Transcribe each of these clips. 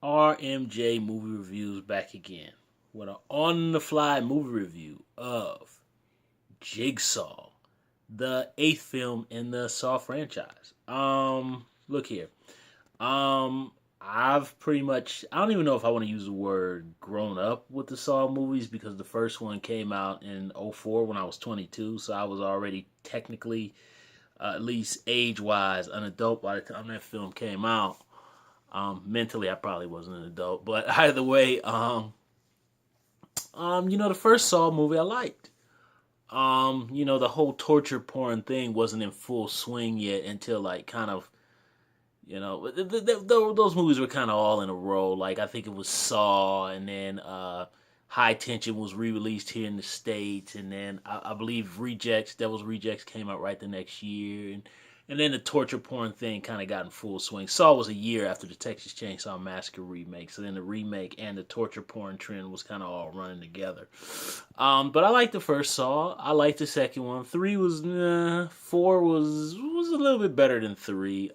RMJ Movie Reviews back again with an on the fly movie review of Jigsaw, the eighth film in the Saw franchise. Look here. I've pretty much, I don't even know if I want to use the word grown up with the Saw movies because the first one came out in '04 when I was 22, so I was already technically, at least age wise, an adult by the time that film came out. Mentally, I probably wasn't an adult, but either way, the first Saw movie I liked. The whole torture porn thing wasn't in full swing yet until like kind of, those movies were kind of all in a row. Like I think it was Saw, and then High Tension was re-released here in the states, and then I believe Devil's Rejects came out right the next year, and then the torture porn thing kind of got in full swing. Saw was a year after the Texas Chainsaw Massacre remake, so then the remake and the torture porn trend was kind of all running together. But I liked the first Saw. I liked the second one. Three was four was a little bit better than three.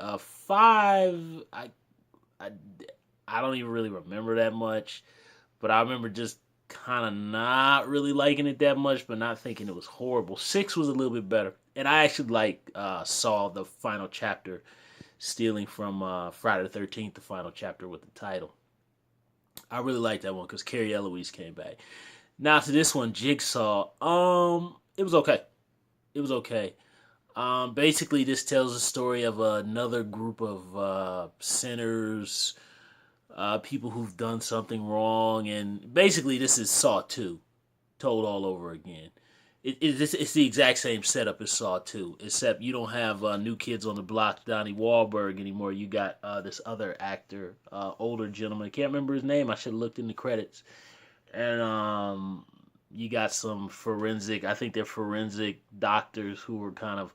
Five, I I don't even really remember that much, but I remember just kind of not really liking it that much, but not thinking it was horrible. Six was a little bit better, and I actually saw the final chapter, stealing from Friday the 13th, the final chapter with the title. I really liked that one because Carrie Eloise came back. Now to this one, Jigsaw. It was okay. It was okay. Basically, this tells the story of another group of sinners, people who've done something wrong, and basically this is Saw 2 told all over again. It's the exact same setup as Saw 2, except you don't have New Kids on the Block, Donnie Wahlberg anymore. You got this other actor, older gentleman. I can't remember his name. I should have looked in the credits. And you got some forensic, I think they're forensic doctors who were kind of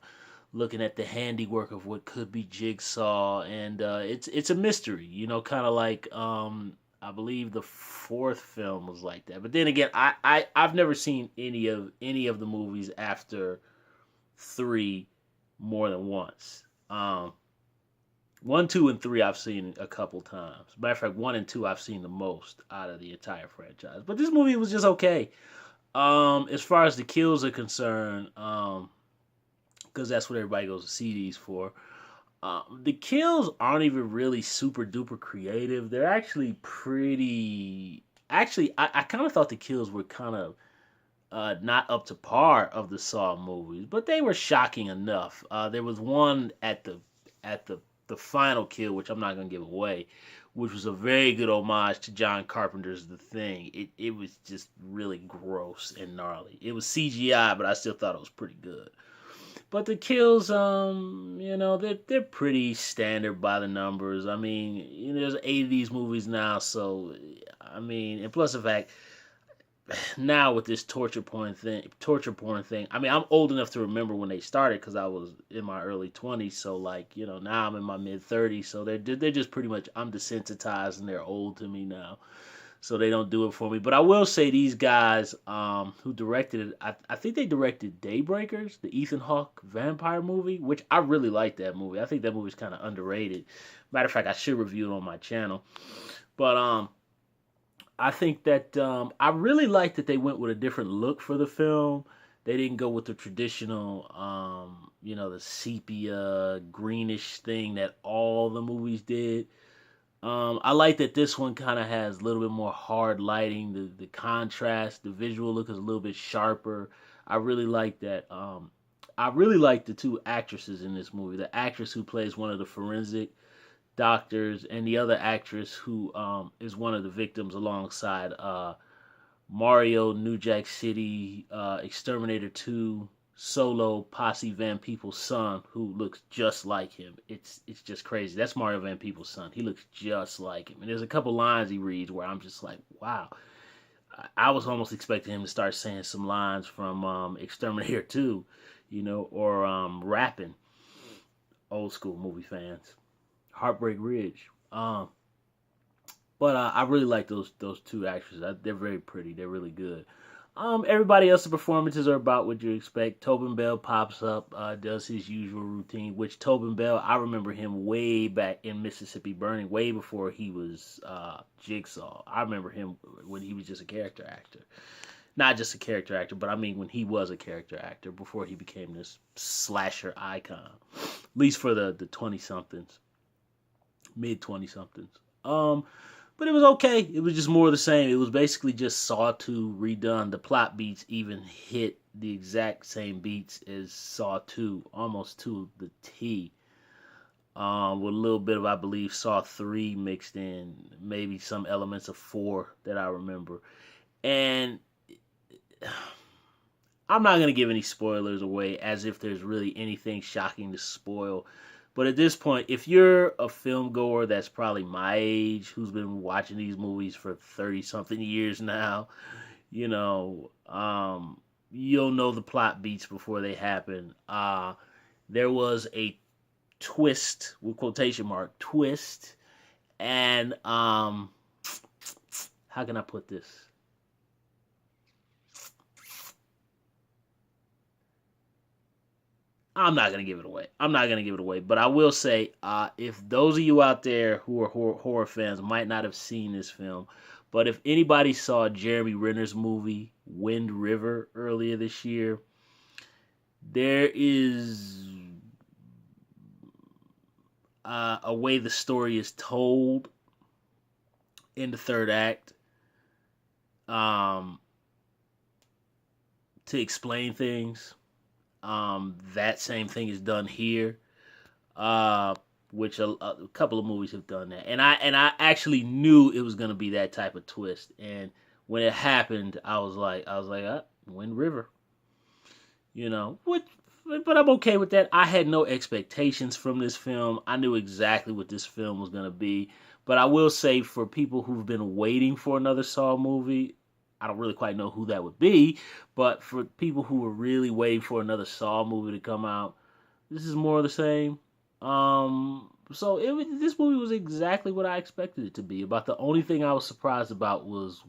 looking at the handiwork of what could be Jigsaw, and it's a mystery, kind of like I believe the fourth film was like that. But then again, I've never seen any of the movies after three more than once. One, two, and three I've seen a couple times. Matter of fact, one and two I've seen the most out of the entire franchise. But this movie was just okay. As far as the kills are concerned, because that's what everybody goes to see these for. The kills aren't even really super duper creative. They're actually pretty. Actually, I kind of thought the kills were kind of not up to par of the Saw movies, but they were shocking enough. There was one at the final kill, which I'm not gonna give away, which was a very good homage to John Carpenter's The Thing. It was just really gross and gnarly. It was CGI, but I still thought it was pretty good. But the kills, they're pretty standard by the numbers. I mean, there's 80s movies now, so I mean, and plus the fact now with this torture porn thing. I mean, I'm old enough to remember when they started because I was in my early 20s. So like, now I'm in my mid 30s. So they're just pretty much I'm desensitized and they're old to me now. So they don't do it for me. But I will say these guys who directed it, I think they directed Daybreakers, the Ethan Hawke vampire movie, which I really like that movie. I think that movie's kind of underrated. Matter of fact, I should review it on my channel. But I think that I really like that they went with a different look for the film. They didn't go with the traditional, the sepia greenish thing that all the movies did. I like that this one kind of has a little bit more hard lighting. The contrast, the visual look is a little bit sharper. I really like that. I really like the two actresses in this movie. The actress who plays one of the forensic doctors, and the other actress who is one of the victims alongside Mario New Jack City Exterminator 2 Solo Posse Van Peebles' son, who looks just like him. It's just crazy. That's Mario Van Peebles' son. He looks just like him. And there's a couple lines he reads where I'm just like, wow. I was almost expecting him to start saying some lines from Exterminator 2, or rapping. Old school movie fans. Heartbreak Ridge. But I really like those two actresses. They're very pretty. They're really good. Everybody else's performances are about what you expect. Tobin Bell pops up, does his usual routine, which Tobin Bell, I remember him way back in Mississippi Burning, way before he was Jigsaw. I remember him when he was just a character actor. Not just a character actor, but I mean when he was a character actor before he became this slasher icon. At least for the 20 somethings, mid 20 somethings. But it was okay. It was just more of the same. It was basically just Saw 2 redone. The plot beats even hit the exact same beats as Saw 2, almost to the T. With a little bit of, I believe, Saw 3 mixed in, maybe some elements of 4 that I remember. And I'm not going to give any spoilers away as if there's really anything shocking to spoil. But at this point, if you're a film goer that's probably my age, who's been watching these movies for 30 something years now, you know, you'll know the plot beats before they happen. There was a twist, with quotation mark, twist. And how can I put this? I'm not gonna give it away. I'm not gonna give it away, but I will say, if those of you out there who are horror fans might not have seen this film, but if anybody saw Jeremy Renner's movie Wind River earlier this year, there is a way the story is told in the third act, um, to explain things. That same thing is done here, which a couple of movies have done that, and I actually knew it was gonna be that type of twist, and when it happened, I was like, Wind River, what? But I'm okay with that. I had no expectations from this film. I knew exactly what this film was gonna be, but I will say for people who've been waiting for another Saw movie, I don't really quite know who that would be, but for people who were really waiting for another Saw movie to come out, this is more of the same. So this movie was exactly what I expected it to be. About the only thing I was surprised about was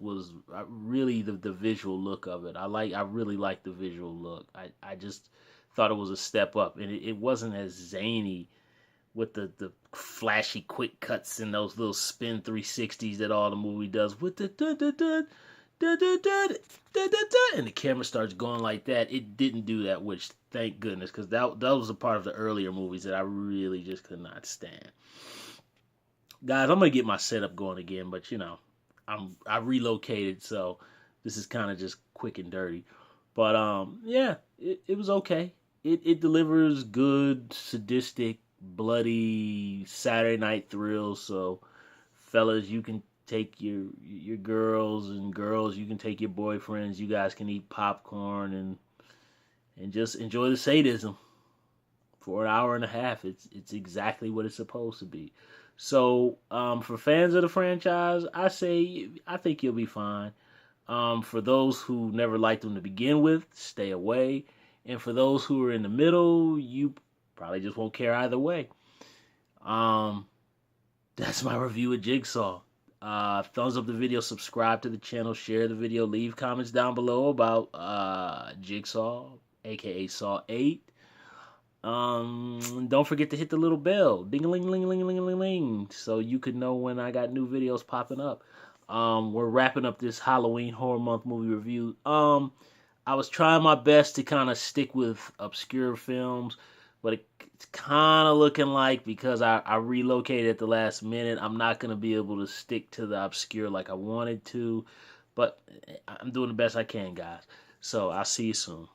really the visual look of it. I really like the visual look. I just thought it was a step up, and it wasn't as zany with the flashy quick cuts and those little spin 360s that all the movie does with the dun, dun, dun, dun, dun, dun, dun, dun, dun, and the camera starts going like that. It didn't do that, which thank goodness, because that was a part of the earlier movies that I really just could not stand. Guys, I'm gonna get my setup going again, but I relocated, so this is kind of just quick and dirty. But yeah, it was okay. It delivers good, sadistic, bloody Saturday night thrills. So, fellas, you can take your girls, and girls, you can take your boyfriends. You guys can eat popcorn and just enjoy the sadism for an hour and a half. It's exactly what it's supposed to be. So, for fans of the franchise, I think you'll be fine. For those who never liked them to begin with, stay away. And for those who are in the middle, you probably just won't care either way. Um, that's my review of Jigsaw. Thumbs up the video, subscribe to the channel, share the video, leave comments down below about Jigsaw, aka Saw 8. Don't forget to hit the little bell, ding a ling ling ling ling ling ling, so you can know when I got new videos popping up. We're wrapping up this Halloween Horror Month movie review. I was trying my best to kind of stick with obscure films, but it's kind of looking like, because I relocated at the last minute, I'm not going to be able to stick to the obscure like I wanted to. But I'm doing the best I can, guys. So I'll see you soon.